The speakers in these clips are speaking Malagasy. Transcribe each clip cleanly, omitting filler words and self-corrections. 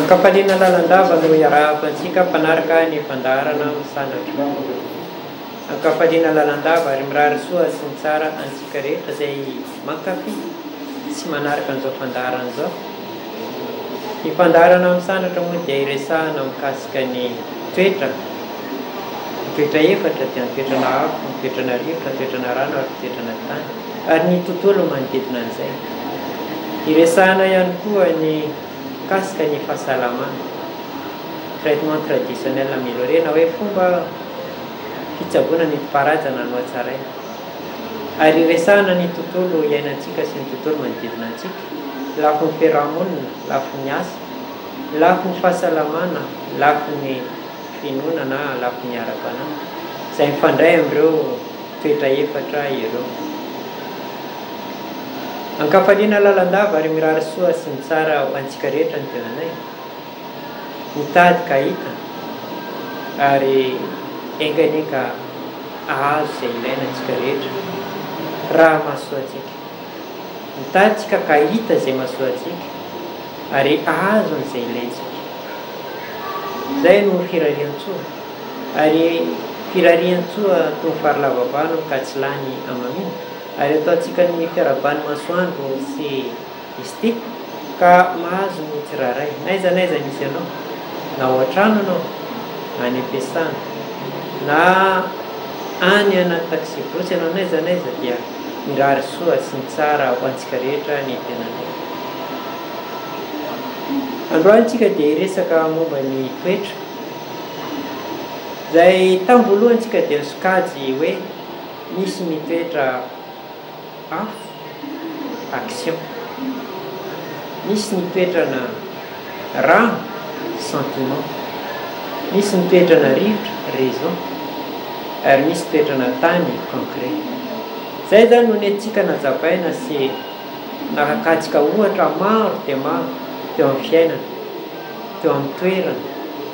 Kapaliana lalandava no iarahavantsika mpanaraka ny fandaharana misanatra. Kapaliana lalandava ary mirary soa sy ny tsara antsika rehetra izay mankafy sy manaraka an'izao fandaharana izao. Ny fandaharana misanatra moa dia iresahana mikasika ny toetra. Ny toetra efatra dia ny toetrana afo, ny toetrana rivotra, ny toetrana rano ary ny toetrana tany. Ary ny tontolo manodidina an'izay. Iresahana ihany koa ny mikasika ny fahasalamana. Traitement traditionnel amélioré na hoe fomba fitsaboana ny parazana no hatsaray. Ary iresahana ny tontolo iainantsika sy ny tontolo manodidina antsika. Lafo ny fiarahamonina, lafo ny asa, lafo ny fahasalamana, lafo ny finoana na lafo ny ara-banana. Izay mifandray amin'ireo toetra efatra ireo. Ankafaliana lalandava ary mirary soa sy ny tsara ho antsika rehetra ny tenanay. Mitady ka hita ary engany ka ahazo izay ilaina antsika rehetra raha mahasoa antsika. Mitaditsika ka hita izay mahasoa antsika ary ahazo an'izay ilaintsika. Izay no firarian-tsoa. Ary firarian-tsoa tony fahalavavano ka tsy lany amamina. Ary ataontsika ny fiarabany masoandro sy izy ity ka mahazo ny tsiraray. Naiza misy ianao, na ao an-trano anao, na any am-piasana, na any anaty taxi brotsy ianao, naiza dia mirary soa sy ny tsara ho antsika rehetra ny tenanay. Androany tsika dia iresaka momba ny toetra. Izay tamin'ny voalohany tsika dia nisokajy hoe misy ny toetra afo, action. Misy ny toetrana rano, sentiment. Misy ny toetrana rivotra, raison. Ary misy toetrana tany, concret. Izay zany no nentsika najabaina sy nakakajika ohatra maro dia maro teo amin'ny fiainana, teo amin'ny toerana,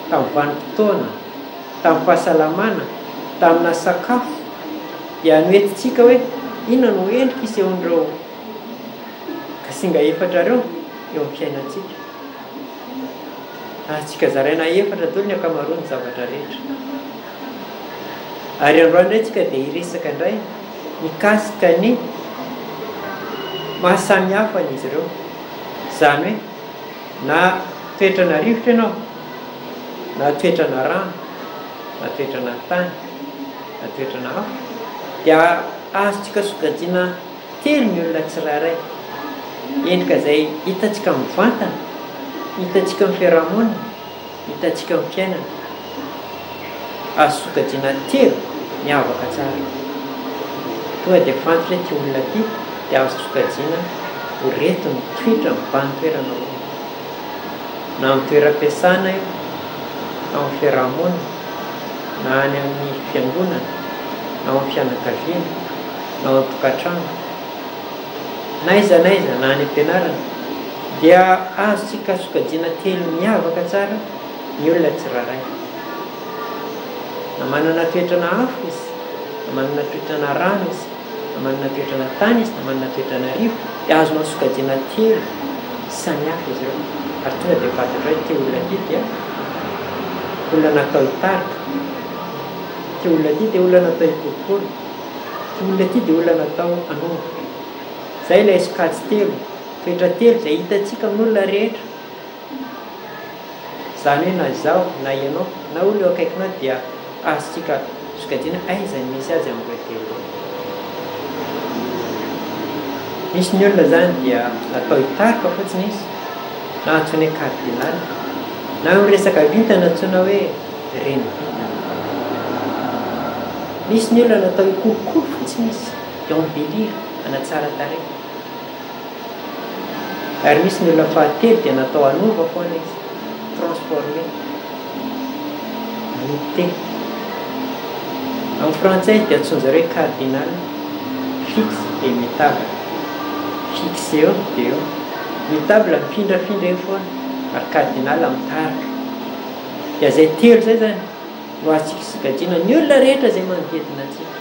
tamin'ny vanim-potoana, tamin'ny fahasalamana, tamina sakafo. Dia noentintsika hoe inona no endrika isehon'ireo kasinga efatra ireo eo amin'ny fiainantsika. Tsika zaraina efatra daholo ny ankamaroany zavatra rehetra. Ary androany indray tsika dia hiresaka indray mikasika ny mahasamihafa n'izy ireo. Izany hoe na toetrana rivotra ianao, na toetrana rano, na toetrana tany, na toetrana afo, dia azontsika sokajiana telo ny olona tsirairay. Endrika izay hitantsika mivantana, hitantsika amin'ny fiarahamonina, hitantsika amin'ny fiainana. Azo sokajiana telo miavaka tsara. Tonga dia fantatra ity olona ity dia azo sokajiana ho retiny toetra mibany toerana ao. Na amin'ny toeram-piasana io, na amin'ny fiarahamonina, na any amin'ny fiangonana, na amin'ny fianakaviana, na ao an-tokantrano, naiza na any am-pianarana, dia azontsika sokajiana telo miavaka tsara ny olona tsirairay. Na manana toetrana afo izy, na manana toetrana rano izy, na manana toetrana tany izy, na manana toetrana rivo, dia azonao sokajiana telo samihafa izy ireo. Ary tonga dia fantatra hoe ity olona ity dia olona natao hitarika, ity olona ity dia olona natao hikolokolo, ity olona ity dia olona natao hanova. Izay ilay sokajy telo, toetra telo izay hitantsika amin'olona rehetra. Izany hoe na izaho, na ianao, na olona eo akaikinao dia azontsika sokajiana aiza ny misy azy amin'ireo telo. Misy ny olona zany dia natao hitarika fotsiny izy, na antsoina hoe cardinal, na miresaka vintana antsoina hoe reny vintana. Misy ny olona natao hikolokolo fotsiny izy, dia embellir, hanatsara tarehy. Ary misy ny olona fahatelo dia natao hanova foana izy, transformer, muter. Amin'ny frantsay dia antsoin'zareo hoe cardinal, fixe et immutable. Fixe eo dia eo, immutable mifindrafindra eo foana, ary cardinal mitarika. Dia izay telo izay zany no azontsika sokajiana ny olona rehetra izay manodidina antsika,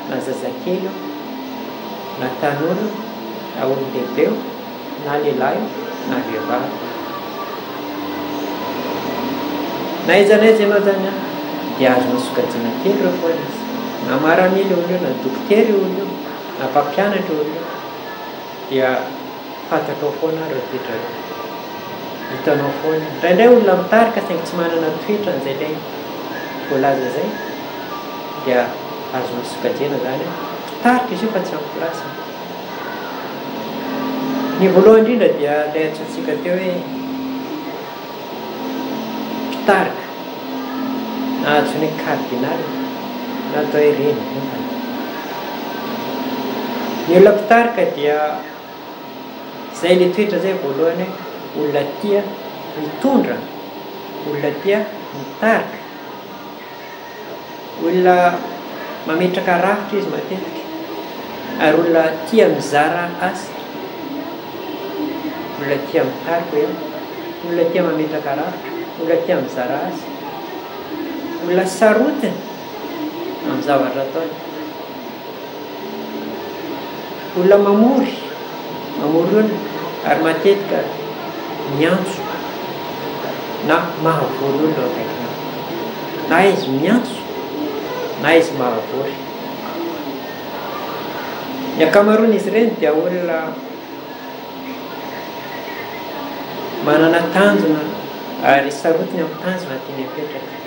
na zazakely eo, na tanora, na olon-dehibe eo, na lehilahy na vehivavy. na aiza n'aiza ianao zany a dia azona sokajiana telo ireo polisy, na maramily olo io, na dokotera olo io, na mpampianatra olo io, dia fantatrao foana reo toetra reo, hitanao foana. Indraindray olona mitarika saingy tsy manana toetra n'izay lay voalaza zay, dia azona sokajiana zany mpitarika izy io fa tsy amin'ny plasiny. Ny voalohany indrindra dia ilay antsointsika teo hoe mpitarika, na antsoina hoe cardinal, na atao hoe reny vongana. Ny olona mpitarika dia zay le toetra zay voalohany hoe olona tia mitondra, olona tia mitarika, olona mametraka rafitra izy matetika, ary olona tia mizara asa, olona tia mitarika eo, olona tia mametraka rafitra, olona tia mizara asa, olona sarotiny amin'ny zavatra ataony, olona mamory olona ary matetika miantso na mahavory olona eo akaikina, na izy miantso na izy mahavory. Ny akamaroan'izy ireny dia olona manana tanjona ary sarotiny amin'ny tanjona tiany apetraka,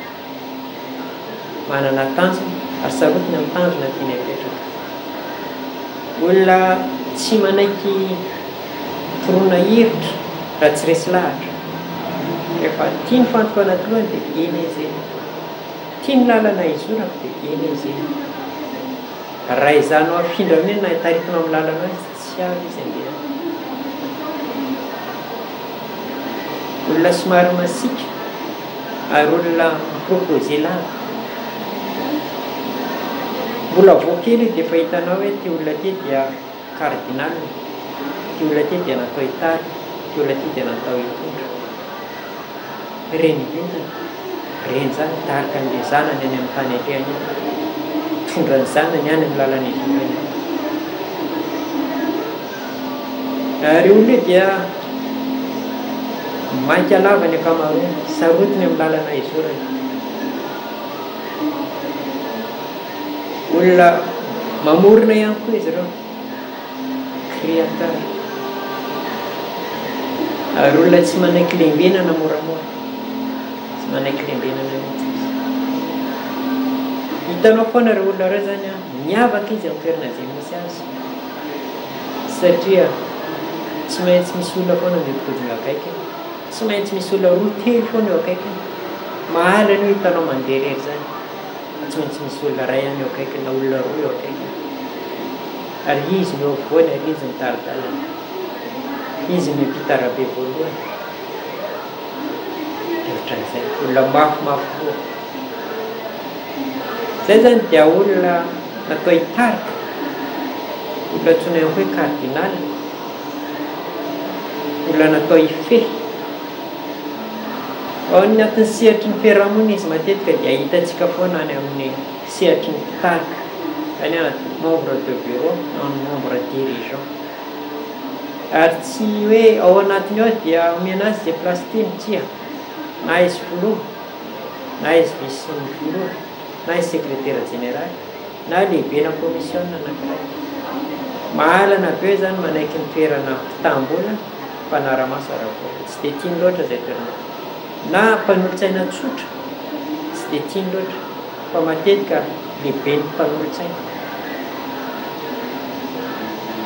manana tanjona ary sarotiny amin'ny tanjona tiany apetraka, olona tsy manaiky toroana hevitra raha tsy resy lahatra. Rehefa tiany fantoko anaty lohany dia eny izy eny, tiany lalana izorako dia eny izy eny. Raha izanao afindra amin'iny na taritinao amin'ny lalana izy tsy avy izy andeha. Olona somary masika ary olona mipropôze lava, mbola voakely dia efa hitanao hoe ty olona ty dia cardinal, ty olona ty dia natao hitary, ty olona ty dia natao hitondra. Reny ventana, reny zany tarika an'ilay zanany any amin'ny tany atrehany iny, tondra ny zanany any amin'ny lalana izorany. Ary olona io dia mainka lava ny akamaroany, sarotiny amin'ny lalana izorany. Olona mamorona ihany koa izy ireo, créateur, ary olona tsy manaiky lembenana moramora, tsy manaiky lembenana mihitsy izy. Hitanao foana reo olona reo zany a, miavaka izy amin'ny toerana izay misy azy, satria tsy maintsy misy olona foana mihodinkodina akaiky, tsy maintsy misy olona roa telo foana eo akaiky, mahala ny hitanao mandeha rery zany, tsy maintsy misy olona ray ihany eo akaiky na olona roa eo akaiky, ary izy no voany ary izy mitaridalana, izy miampita arabe voalohany. Ohatran'izay olona mafimafy koa zay zany dia olona natao hitarika, olona antsoina ihany hoe cardinal, olona natao hifehy. Ao anatin'ny sehatry ny fiarahamonina izy matetika dia hitantsika foana any amin'ny sehatry ny mpitarika, any anaty membre de bureau na membre dirigeant. Ary tsy hoe ao anatiny ao dia omena azy izay place tiany, tsia, na izy filoha, na izy vice filoha, na izy secrétaire général, na lehibe na commission anankiray. Mahalana be zany manaiky ny toerana mpitambola, mpanara-maso ara-bola, tsy dia tiany loatra zay toerana. Na mpanolotsaina tsotra, tsy dia tiany loatra, fa matetika lehibe ny mpanolotsaina.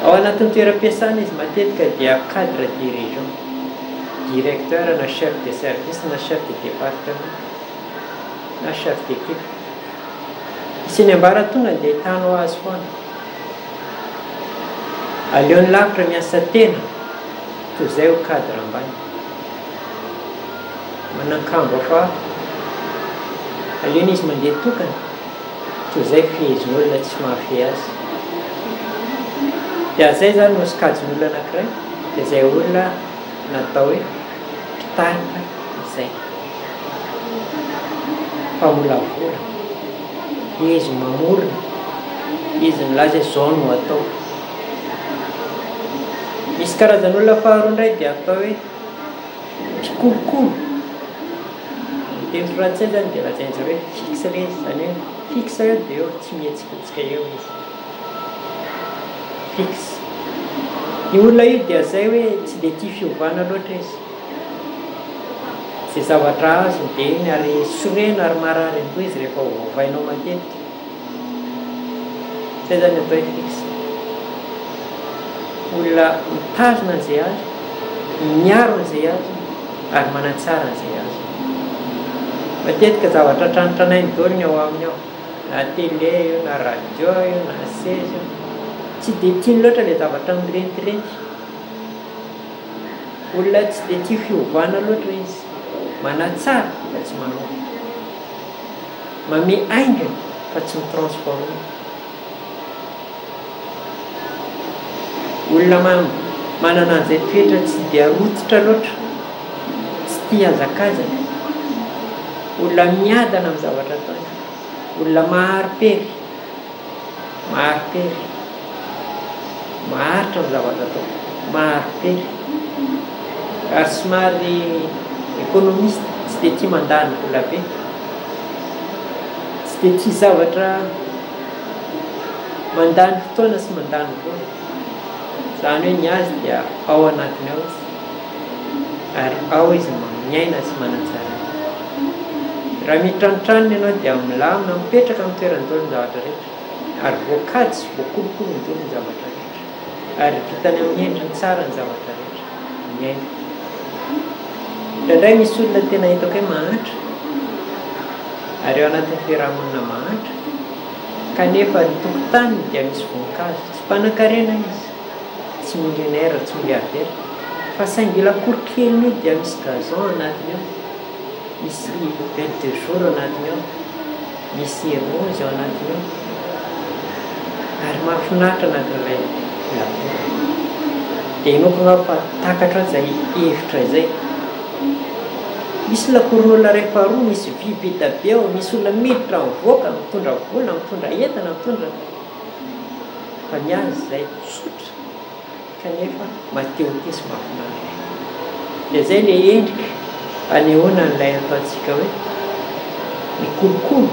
Ao anatin'ny toeram-piasana izy matetika dia cadre dirigeant, directeur na chef de service na chef de département na chef d'équipe. Isiny ambaratonga dia hitanao azy foana. Aleony lavitra miasa tena, toy izay ho cadre ambany. Manan-kambo fa aleony izy mandeha tokana, toy izay fehezin'olona tsy mahafehy azy. Dia zay zany no sokajin'olona anankiray, dia izay olona natao hoe mpitarika izay, mpamolavola, izy mamorona, izy milaza izao no atao. Misy karazan'olona faharoa indray dia atao hoe mpikolokolo, teny frantsay zany dia lazain'izy hoe fixe le izy, zany hoe fixe eo dia eo tsy mihetsikatsika eo izy fixe. Ny olona io dia zay hoe tsy dia tia fiovana loatra izy, zay zavatra azo dia iny ary sorena ary marary an'toy izy rehefa ovainao matetika, zay zany atao hoe fixe. Olona mitazona an'izay azo, miaro an'izay azo ary manatsara an'izay azo. Matetika zavatra tranotranainy daholo ny ao aminy ao, na télé io na radio io na seza io, tsy dia tiany loatra ilay zavatra mirentirety. Olona tsy dia tia fiovana loatra izy, manatsara fa tsy manova, mame aingana fa tsy mitransforme. Olona manana an'izay toetra tsy dia rototra loatra, tsy tia hazakazaka, olona miadana amin'ny zavatra ataony, olona maharitery, maharitra amin'ny zavatra atao, maharitery ary somary économiste, tsy dia tia mandany vola be, tsy dia tia zavatra mandany fotoana sy mandany vola. Zany hoe ny azy dia ao anatiny ao izy ary ao izy miaina sy manatsara. Raha mitranotrano ianao dia milamina mipetraka amin'ny toerany daholo ny zavatra rehetra ary voakady sy voakolokolo ny daholo ny zavatra rehetra ary vitany amin'ny endriny tsara ny zavatra rehetra miaina. Indraindray misy olona tena hitako hoe mahantra ary ao anatin'ny fiarahamonina mahantra kanefa ny tokotaniny dia misy voninkazo, tsy mpanan-karena izy, tsy millionnaire, tsy milliardaire, fa saingy ila korokely io dia misy gazon anatiny ao, misy belle de jour anatiny ao, misy rose ao anatiny ao ary mahafinaritra anatin'ilay lapoa. Dia inoko ngao fa takatra izay hevitra izay. Misy lakoron'olona rehefa roa, misy vy be be ao, misy olona miditra mivoaka, mitondra vola, mitondra entana, mitondra, fa ny azy izay tsotra kanefa mateo-te sy mahafinaritra. Dia zay ilay endrika anehoana n'ilay ataontsika hoe mikolokolo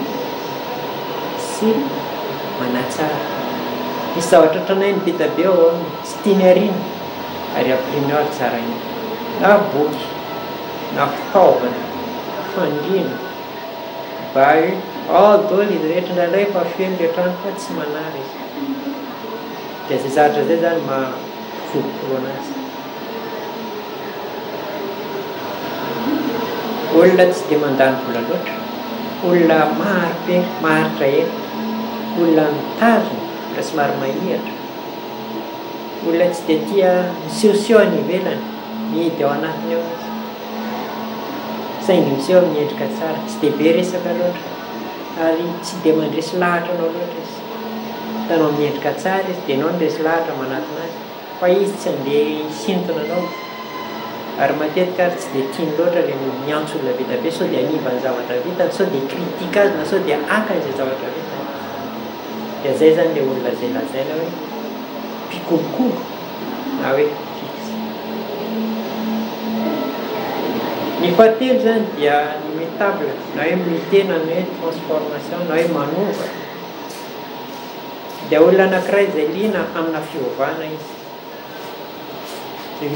sy manatsara. Misy zavatra tranainy be be ao aminy, tsy tiany ariana ary ampiriny ao ary tsara iny, na boky na fitaovana, fandriana, bay, ao daholo izy rehetra indraindray efa feno ilay trano fa tsy manara izy. Dia zay zavatra zay zany mahafolopolo anazy. Olona tsy dia mandany vola loatra, olona maharitra ela, olona mitazona ka somary mahihatra, olona tsy dia tia misehoseho any ivelany, mihidy ao anatiny ao izy, saingy miseho amin'ny endrika tsara, tsy dia be resaka loatra ary tsy dia mandresy lahatra anao loatra izy. Hitanao amin'ny endrika tsara izy dia anao ndresy lahatra manatona azy, fa izy tsy andeha hisintona anao ary matetika ary tsy dia tiany loatra ilay miantso olona be be sao dia haniva ny zavatra vitany, sao dia kritika azy na sao dia akany izay zavatra vitany. Dia zay zany ilay olona zay lazaina hoe mpikolokolo na hoe fixe. Ny fahatelo zany dia ny immutable, na hoe mitena na hoe transformation na hoe manova. Dia olona anankiray izay liana amina fiovana izy,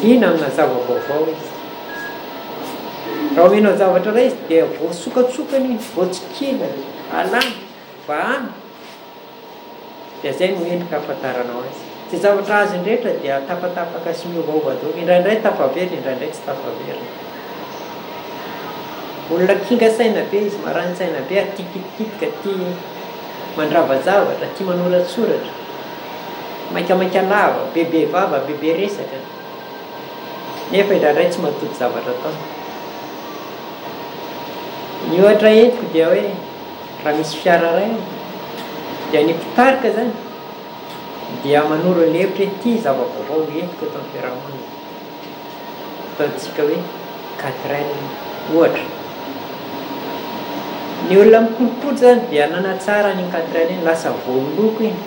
liana amina zava-baovao izy. Raha omenao zavatra iray izy dia voasokatsokany iny, voatsikina, alana, vahana. Dia zay no endrika ahafantaranao azy. Izay zavatra azy rehetra dia tapatapaka sy miovaova daholo, indraindray tafaverina, indraindray tsy tafaverina. Olona kinga saina be izy, marani-tsaina be, tia kitikitika, tia mandrava zavatra, tia manoratsoratra, maikamaika lava, bebe vava, bebe resaka, nefa indraindray tsy mahatody zavatra tao. Ny ohatra entiko dia hoe raha misy fiara iray dia ny mpitarika zany dia manoro ny hevitra hoe ity zava-baovao entiko eto amin'ny fiarahamonina, ataontsika hoe 4L ohatra. Ny olona mikolokolo zany dia nanatsara ny 4L iny, lasa voaloko iny,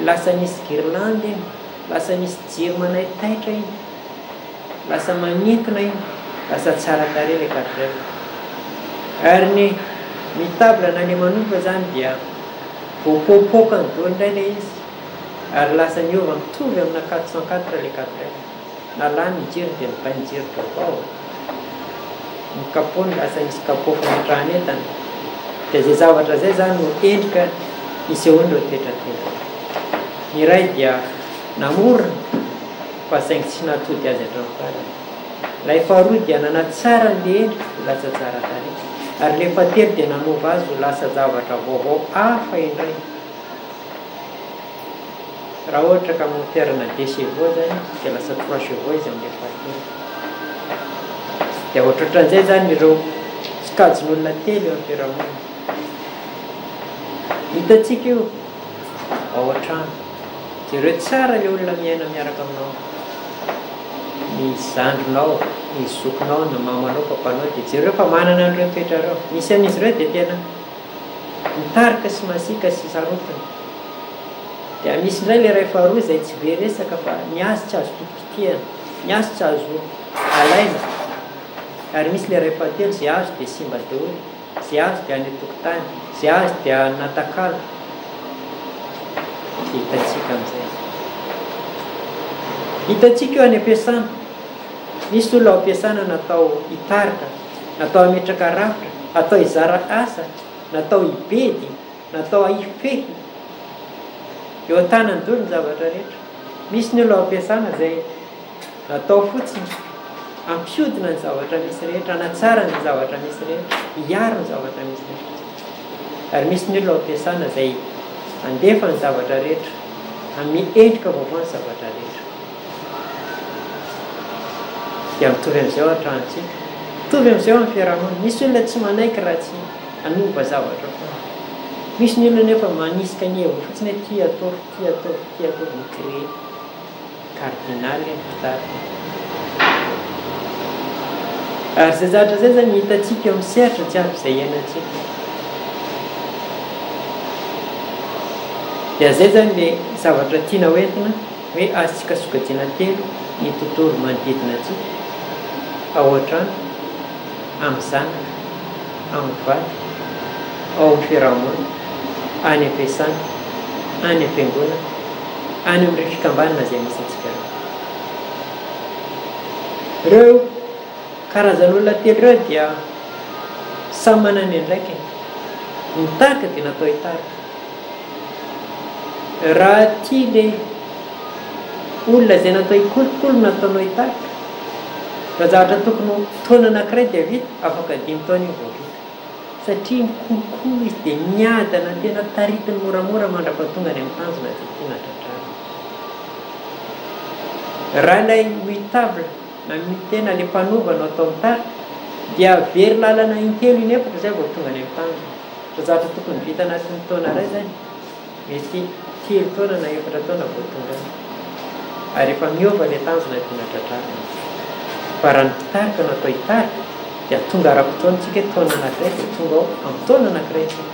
lasa nisy guirlande iny, lasa nisy jiro manaitaitra iny, lasa manintona iny, lasa tsara tarehy ilay 4L. Ary ny mitable na le manompa zany dia voapoapoaka ny dolo indray le izy ary lasa niova mitovy amina 404 le 4 na lany mijery dia mibainijery avao. Ny kapony lasa nisy kapô fametrahany entana dia zay zavatra zay zany no endrika isehoany ireo toetratetra. Ny ray dia namorona fa saingy tsy natody azy hatramin'ny ilay faharoa dia nanatsara le endrika ho lasa tsara tarehy, ary le fahatelo dia nanova azy ho lasa zavatra vaovao hafa indray. Raha ohatra ka moterina 2 chevaux zany dia lasa 3 chevaux izy amin'le fahatelo. Dia ohatrohatran'izay zany ireo sikajin'olona telo eo ampiarahamonina. Hitantsika io ao an-trano jereo tsara le olona miaina miaraka aminao, ny zandrinao, ny zokinao, ny mamanao, papanao, dia jereo fa manana an'ireo toetrareo. Misy an'izy ireo dia tena mitarika sy masika sy sarotiny. Dia misy indray le ray faharoa izay tsy be resaka fa ny azy tsy azo totokitihana, ny azy tsy azo alaina. Ary misy le ray fahatelo izay azo dia simba daholo, izay azo dia any an-tokotany, izay azo dia natakalo. Dia hitantsika amin'izay. Hitantsika eo any am-piasana. Misy olona ao am-piasana natao hitarika, natao hametraka rafitra, atao hizara asa, natao hibedy, natao hahifehy. Eo an-tanany daholo ny zavatra rehetra. Misy ny olona ao am-piasana izay natao fotsiny ampihodina ny zavatra misy rehetra, hanatsara ny zavatra misy rehetra, hiaro ny zavatra misy rehetra. Ary misy ny olona ao am-piasana izay andefa ny zavatra rehetra, amin'ny endrika vaovao ny zavatra rehetra. Dia mitovy amin'izay ao an-tranontsika, mitovy amin'izay ao amin'ny fiarahamonina. Misy olona tsy manaiky raha tsy hanova zavatra foana. Misy ny olona nefa manisika ny heviny fotsiny hoe ty ataovy, ty ataovy, ty ataovy, micré cardinal pitary. Ary zay zavatra zay zany hitantsika eo amin'ny sehatra jiaby izay iainantsika. Dia zay zany le zavatra tiana hoentina hoe azontsika sokajiana telo ny tontolo manodidina antsika ao an-trano, amin'ny zanaka, amin'ny vady, ao amin'ny fiarahamonina, any am-piasana, any am-piangonana, any amin'ireo fikambanana izay misy antsika ireo karazan'olona telo ireo dia samy manana ny andraikiny. Ny tarika dia natao hitarika. Raha tia le olona izay natao hikolokolo nataonao hitarika, raha zavatra tokony taona anankiray dia vita, afaka 5 taona io vao vita. Satria mikolokolo izy dia miadana tena taritiny moramora mandra-pahatonga any amin'ny tanjona dia tena tratrarina. Raha ilay mitable na mitena le mpanovana atao mitarika dia very lalana intelo inefatra zay vao tonga any amin'ny tanjona. Raha zavatra tokony vita anatin'ny taona iray zany mety 3 taona na 4 taona vao tonga any. Ary efa miova le tanjona tena tratrarina. Fa raha ny mpitarika no atao hitarika dia tonga ara-potoana tsika taona anankiray dia tonga ao amin'ny taona anankiray tsika.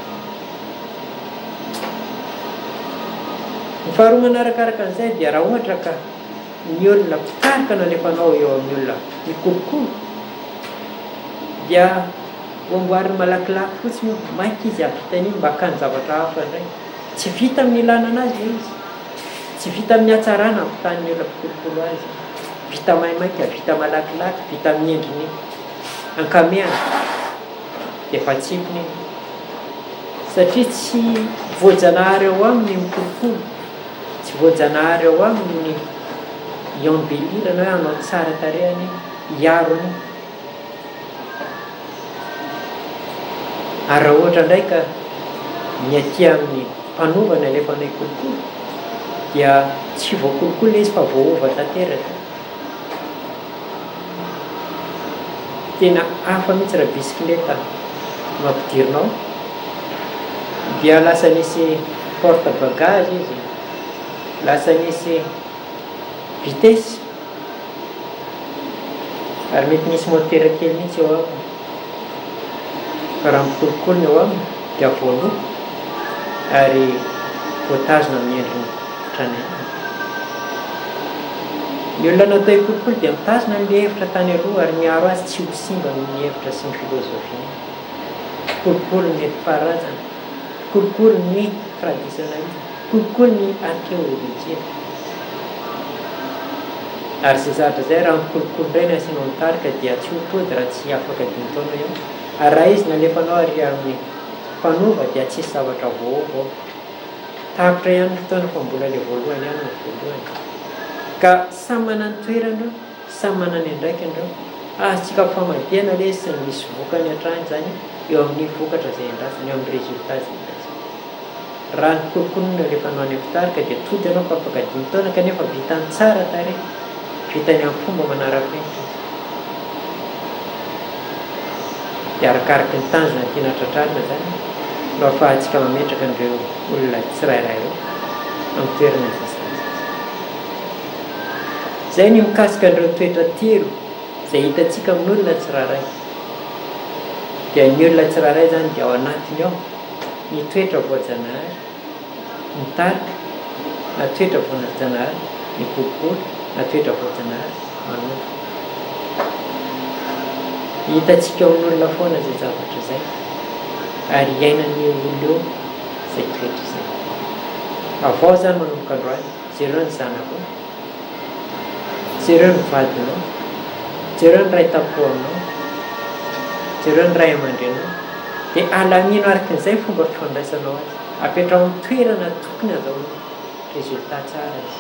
Ny faharoa manarakaraka an'izay dia raha ohatra ka ny olona mpitarika no alefanao eo amin'ny olona mikolokolo dia voamboariny malakilaky fotsiny mainka izy avitany mba hakany zavatra hafa indray. Tsy vita amin'ny ilana anazy izy, tsy vita amin'ny hatsarana ampitan'ny olona mpikolokolo azy. Vita maimaika, vita malakilaky, vita amin'ny endriny ankameana dia efa tsipony. Satria tsy voajanahary eo aminy mikolokolo, tsy voajanahary eo aminy embellir na hoe anao tsara tarehany, hiarony. Ary raha ohatra indray ka miatia amin'ny mpanovana alefanao hikolokolo dia tsy voakolokolo izy fa voaova tanteraka. Tena hafa mihitsy raha bisikileta mampidirinao dia lasa misy porte bagage izy, lasa misy vitesse, ary mety misy motera kely mihitsy eo aminy. Fa raha mikolokolo eo aminy dia voaloko ary voatazona amin'ny endriny tranainy. Ny olona natao hikolokolo dia mitazona n'le hevitra tany aloha ary miaro azy tsy ho simba amin'ny hevitra sy ny filôzofia. kolokolo ny faharazana, kolokolo ny traditionnalisme, kolokolo ny archéologie. Ary zay zavatra zay raha mikolokolo indray ny asianao mitarika dia tsy ho tody raha tsy afaka 5 taona eo. Ary raha izy nalefanao ary amin'ny mpanova dia tsisy zavatra vaovao. Tapitra ihany fotoana fa mbola ilay voalohany ihany ny voalohany. Ka samy manana ny toerana, samy manana ny andraikindreo. Azontsika famadihana ilay sy ny misy vokany hatrany zany eo amin'ny vokatra izay andrasany, eo amin'ny résultat izay andrasany. Raha ny kolokolo ny alefanao any fitarika dia tody ianao fa afaka 5 taona kanefa vitany tsara tarehy, vitany amin'ny fomba manara-penitra. Dia arakaraky ny tanjona tiana tratrarina zany no ahafahantsika mametraka an'ireo olona tsirairay eo amin'ny toerana izay. Zay ny mikasika an'ireo toetra telo izay hitantsika amin'ny olona tsirairay. Dia ny olona tsirairay zany dia ao anatiny ao ny toetra voajanahary, ny tarika, na toetra voajanahary, ny kolokolo, na toetra voajanahary, manova. Hitantsika amin'olona foana zay zavatra zay ary iainan'ny olona eo zay toetra izay. Avao zany manomboka androany, jereo ny zanako, jereo ny vadinao, jereo ny ray tapohanao, jereo ny ray aman-drenao, dia alamino arakin'izay fomba fifandraisanao azy, apetrao amin'ny toerana tokony azahoana résultat tsara izy.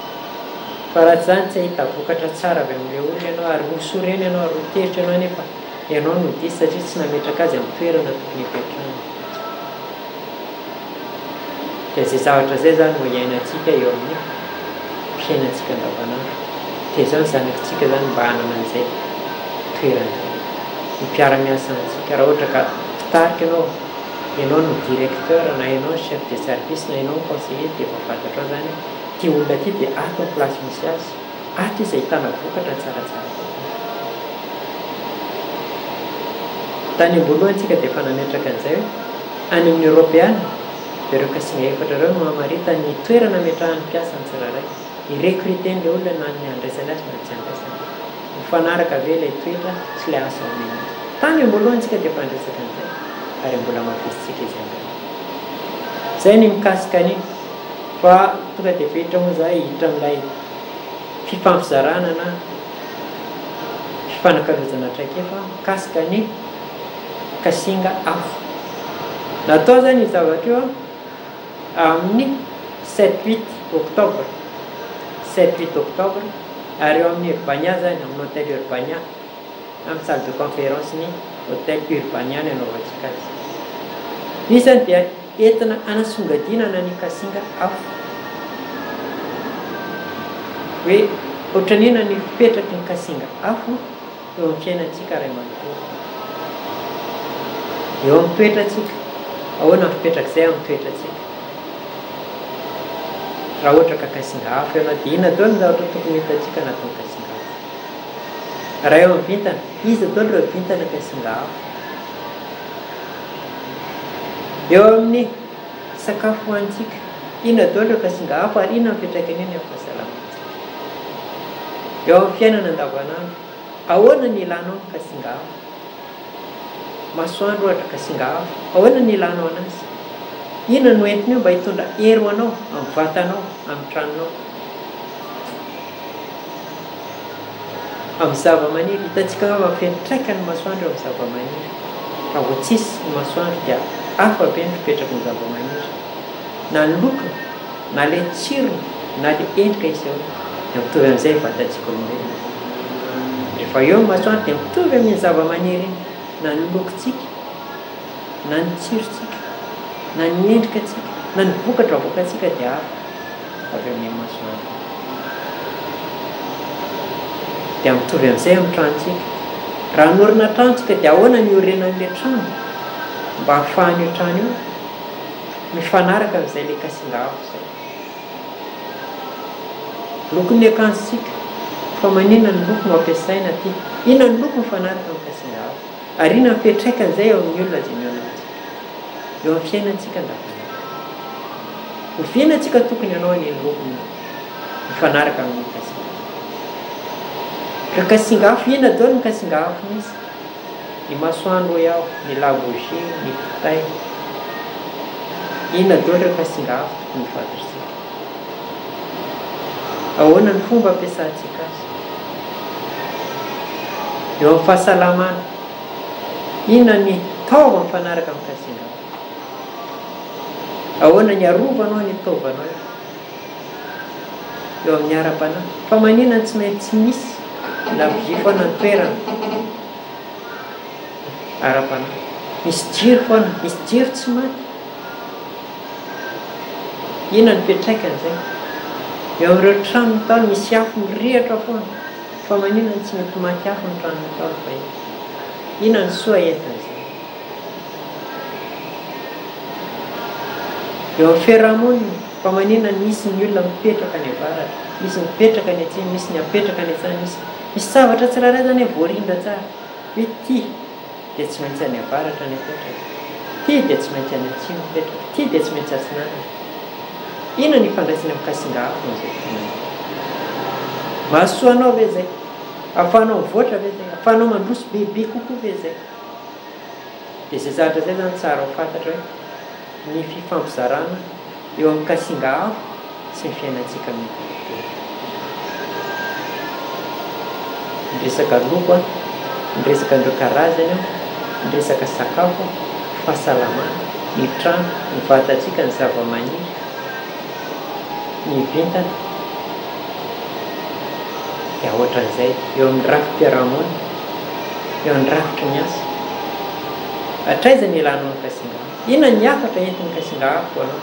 Fa raha tsy zany tsy ahita vokatra tsara avy amin'ilay olona ianao ary hosorena ianao ary hotevitra ianao nefa ianao no diso satria tsy nametraka azy amin'ny toerana tokony hipetrahana. Dia izay zavatra zay zany no iainantsika eo amin'ny fiainantsika andavanandro. Dia izao ny zanakontsika zany mba hanana an'izay toerana zay. Ny mpiara-miasa amintsika raha ohatra ka mpitarika ianao no directeur na ianao ny chef de service na ianao ny conseiller dia efa fantatrao zany ty olona ty dia ato ny place misy azy, ato izy ahitana vokatra tsaratsara. Tany am-boalohantsika dia efa nametraka an'izay any amin'ny Europeana dia ireo kasinga efatra ireo no mamarita ny toerana ametrahan'ny mpiasa ny tsirairay, irecruten'ilay olona na ny andraisany azy na tsy andraisany, mifanaraka ve ilay toetra sy ilay asa omena azy. Tany am-boalohantsika dia efa andresaka an'izay ary mbola mavesitsika izy andray. Zay ny mikasika ny fa tonga dia vetra moa za hiditra amin'ilay fifampizarana na fifanakalozana traikefa mikasika ny kasinga afo. Natao zany ny zavatra eo amin'ny 7-8 octobre 7-8 octobre ary eo amin'ny Urbania zany, amin'ny hôtel Urbania, amin'ny salle de conférence ny hôtel Urbania ny anaovantsika azy. Isany dia entina anasongadinana ny kasinga afo hoe ohatranina ny fipetraky ny kasinga afo eo amin'ny fiainantsika ray manontolo, eo amin'ny toetratsika. Ahoana fipetraka izay amin'ny toetratsika? Raha ohatra ka kasinga afo ianao dia ina daholo ny zavatra tokony hitantsika anatin'ny kasinga afo? Raha eo amin'ny vintana, iza daholo ireo vintana kasinga afo? Eo amin'ny sakafo hohanitsika, ina daholo ireo kasinga afo ary ina mipetraka an'iny amin'ny fahasalamantsika? Eo amin'ny fiainana andavanandro, ahoana ny ilanao ny kasinga afo? Masoandro ohatra kasinga afo, ahoana ny ilanao anazy? Ina no entin'io mba hitondra hery anao amin'ny vatanao, amin'ny tranonao? Amin'ny zava-maniry, hitantsika nga mafeno traika ny masoandro amin'ny zava-maniry. Raha vao tsisy ny masoandro dia hafa be ny fipetraky ny zava-maniry. Na ny lokony, na ilay tsirony, na ilay endrika izy eo dia mitovy amin'izay vatantsika olombelona. Rehefa eo ny masoandro dia mitovy amin'ny zava-maniry iny, na ny lokontsika, na ny tsirotsika, na ny endrikatsika, na ny vokatra vokatsika dia hafa avy amin'ny masoandro. Dia mitovy amin'izay amin'ny tranontsika. Raha norina tranontsika dia ahoana ny orenan'ilay trano mba hahafahan'io trano io mifanaraka amin'izay ilay kasinga afo izay. Lokon'ny akanjonsika, fa maninona ny loko no ampiasaina aty? Inona ny loko mifanaraka amin'ny kasinga afo? Ary inona mipetraika'izay eo amin'ny olona izay mionantsika, eo amin'ny fiainantsika andavanandro. Ho fiainantsika tokony ianao ny loko mifanaraka amin'ny kasinga afo. Ka kasinga afo, ina daholo ny kasinga afo misy? ny masoandro ao, ny labogie, ny kitay. Inona daholo ireo kasinga hafa tokony fantatritsika. Ahoana ny fomba ampiasantsika azy? Eo amin'ny fahasalamana, inona ny taova mifanaraka amin'ny kasinga hafa? Ahoana ny arovanao ny taovanao? Eo amin'ny ara-panahy, fa maninona tsy maintsy misy na vy foana ny toerana ara-panahy. Misy jiro foana, misy jiro tsy maty. Inona ny fiantraikany izay? Eo amin'ireo trano Ntaolo misy afo mirehatra foana, fa maninona tsy mety maty afo ny trano Ntaolo fa iny? Inona ny soa entin'izay? Eo amin'ny fiarahamonina, fa maninona misy ny olona mipetraka any avaratra, misy mipetraka any atsimo, misy ny apetraka any atsana, misy zavatra tsirairay zany voarindra tsara. Hoe ty dia tsy maintsy any avaratra ny apetraka, ty dia tsy maintsy any atsimo mipetraka, ty dia tsy maintsy atsinanana. Inona ny ifandraisany amin'ny kasinga hafa n'izay fotoana? Mahasoa anao ve zay? Ahafahanao mivoatra ve zay? Ahafahanao mandroso bebe kokoa ve zay? Dia izay zavatra zay zany tsara ho fantatra hoe ny fifampizarana eo amin'ny kasinga hafa sy ny fiainantsika mety. Ny resaka loko, ny resaka andreo karazany, ny resaka sakafo, fahasalamana, ny trano, ny vatantsika, ny zava-maniry, ny vintana. Dia ohatran'izay eo amin'ny rafim-piarahamonina, eo amin'ny rafitry ny asa. Hatraiza ny ilanao ny kasinga hafa? Inona ny hafatra entin'ny kasinga hafa ho anao?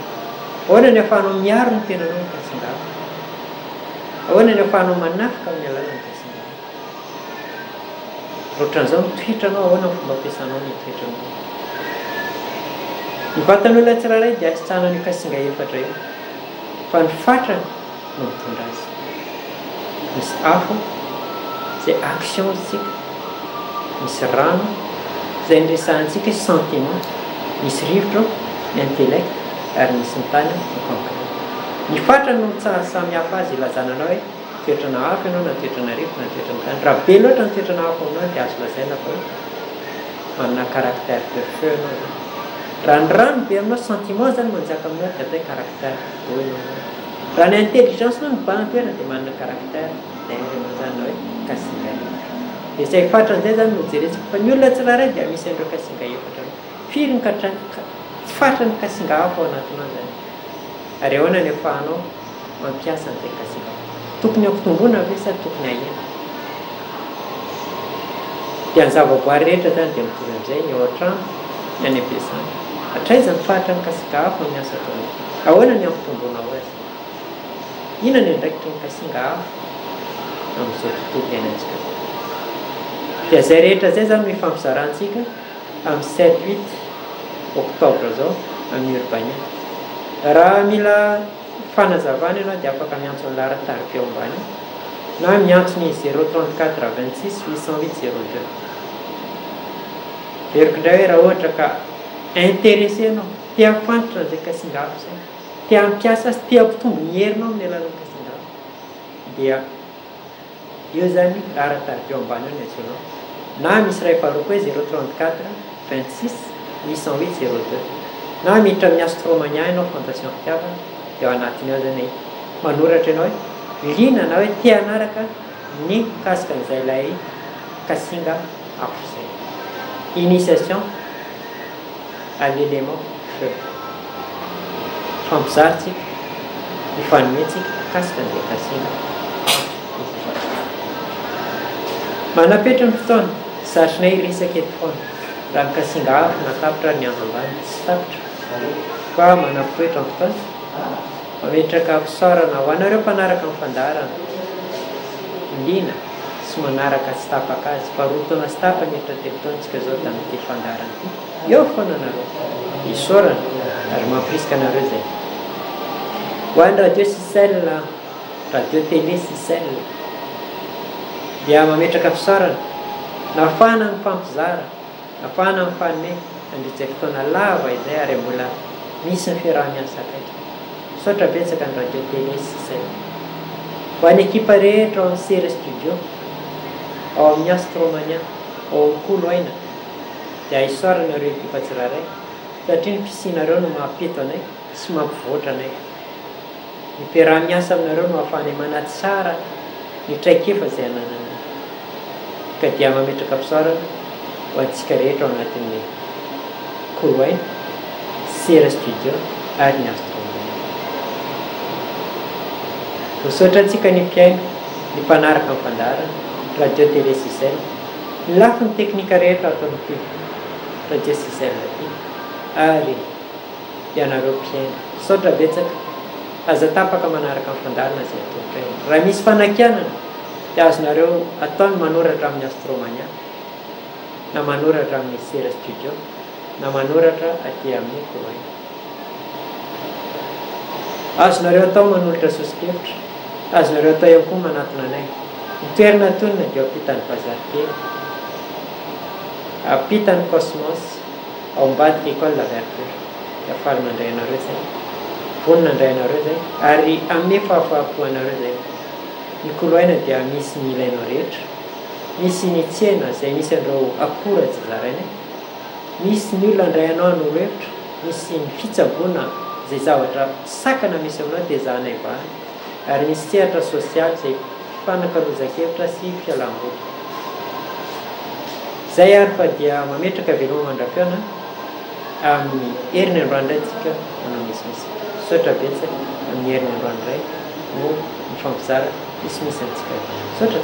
Ahoana ny ahafahanao miaro ny tenanao ny kasinga hafa? Ahoana ny ahafahanao manafika amin'ny alalan'ny kasinga hafa? Ohatran'izao ny toetranao, ahoana ny fomba ampiasanao ny toetranao? Ny vatan'olona tsirairay dia asitrahana ny kasinga efatra eo, fa ny fatrany no mitondra azy. Misy afo izay action tsika, misy rano izay niresahantsika sentiment, misy rivotra ny intellect, ary misy ny tany ny concret. Ny fatrany no mitsara samy hafa azy ilazanana hoe toetrana hafa ianao na toetrana rivotra na toetrana tany. Raha be loatra ny toetrana hafa aminao dia azo lazaina fa manana caractère de feu ianao. Raha ny rano be aminao, sentiment zany manjaka aminao dia atao hoe caractère d'eau ianao. Raha ny intelligence no mibana toerana dia manana caractère d'air ianao zany hoe kasinga. Dia izay fatran'izay zany no jeretsika fa ny olona tsirairay dia misy an'ireo kasinga efatra. Firy ny fatran'ny kasinga hafa ao anatinao zany. Ary ahoana ny ahafahanao mampiasa an'izay kasinga? Tokony ampitomboana ve sa tokony ahena? Dia ny zavaboary rehetra zany dia mitovy amin'izay, ny ao an-trano, ny any am-piasana. Hatraiza ny fatran'ny kasinga hafa ny asa ataonao? Ahoana ny ampitomboanao azy? Inona ny andraikitry ny kasinga hafa amin'izao tontolo iainantsika? Dia izay rehetra izay zany no ifampizarantsika amin'ny 7-8 oktobra zao amin'ny Urbania. Raha mila fanazavana ianao dia afaka miantso ny laharan-tarika eo ambany na miantso ny 034 26 808 02. Veriko indray hoe raha ohatra ka intéressé ianao, tia fantatra an'izay kasinga hafa izay, tia hampiasa azy, tia hampitombo ny herinao amin'ny alalan'ny kasinga hafa, dia io zany laharan-tarika eo ambany eo ny antsoinao. Na misy iray faharoa koa hoe 034 26 808 02. Na miditra amin'ny Astromania ianao fondation fitiavana dia ao anatiny ao zany manoratra ianao hoe liana na hoe tia hanaraka ny kasika an'izay ilay kasinga hafa izay. Initiation à l'élément feu. Fampizaritsika, ifanometsika kasika an'izay kasinga. Manapetra ny fotoana, sarotrinay iresaka eto foana. Raha ny kasinga hafa natapitra ny andro ambany tsy tapitra, fa manam-poetra ny fotoana, mametraka fisaorana ho anareo mpanaraka amin'ny fandaharana. Liana sy manaraka tsy tapaka azy, fa roa taona sy tapany etra telo taontsika zao tamin'ity fandaharana ity. Eo foana anareo isaorana ary mampirisika anareo zay. Ho an'ny radio Sisel, radio télé Sisel dia mametraka fisaorana, nafahana ny fampizara, nafahana ny fanome nandritsy fotoana lava izay ary mbola misy ny fiaraha-miasa akaiky. Misaotra betsaka ny radio télé Sisel. Ho an'ny ekipa rehetra ao amin'ny Sera Studio, ao amin'ny Astromania, ao amin'ny Koloaina, dia hisoaranareo ekipa tsirairay satria ny fisianareo no mampito anay sy mampivoatra anay. Ny mpiarah-miasa aminareo no ahafahanay manatsara ny traikefa izay ananana ka dia mametraka mpisaorana ho antsika rehetra ao anatin'ny Koloaina, Sera Studio ary ny Astronomie. Hosotra antsika ny mpiaino, ny mpanaraka amin'ny fandarana, radio télé Sisel, ny lafi ny teknika rehetra ataon'ity radio Sisel ity ary ianareo mpiaino. Saotra betsaka aza tapaka manaraka amin'ny fandarana izay atolotra eny. Raha misy fanakianana dia azonareo ataony manoratra amin'ny Astromania na manoratra amin'ny Sera Studio na manoratra aty amin'ny Koloaina. Azonareo atao manolotra sosikevitra, azonareo atao ihany koa manatona anay. Ny toerana tonina dia ampitan'ny bazary kely, ampitan'ny Cosmos, ao ambadika École La Verdure. Dia faly mandray anareo zay, vonina andray anareo zay ary amin'ny fahafahapo anareo zay. Ny Koloaina dia misy ny ilainao rehetra, misy ny tsena izay misy an'ireo akora tsy zaraina, misy ny olona andray anao hanolo-hevitra, misy ny fitsaboana izay zavatra sakana misy aminao dia zahanay vahana, ary misy sehatra sosialy izay fanankalozan-kevitra sy fialam-boly. Zay ary fa dia mametraka veloma mandra-piona amin'ny herin'ny androandray tsika manao misimisy. Saotra betsaka amin'ny herin'ny androandray no mifampizara misimisy antsika. Saotra.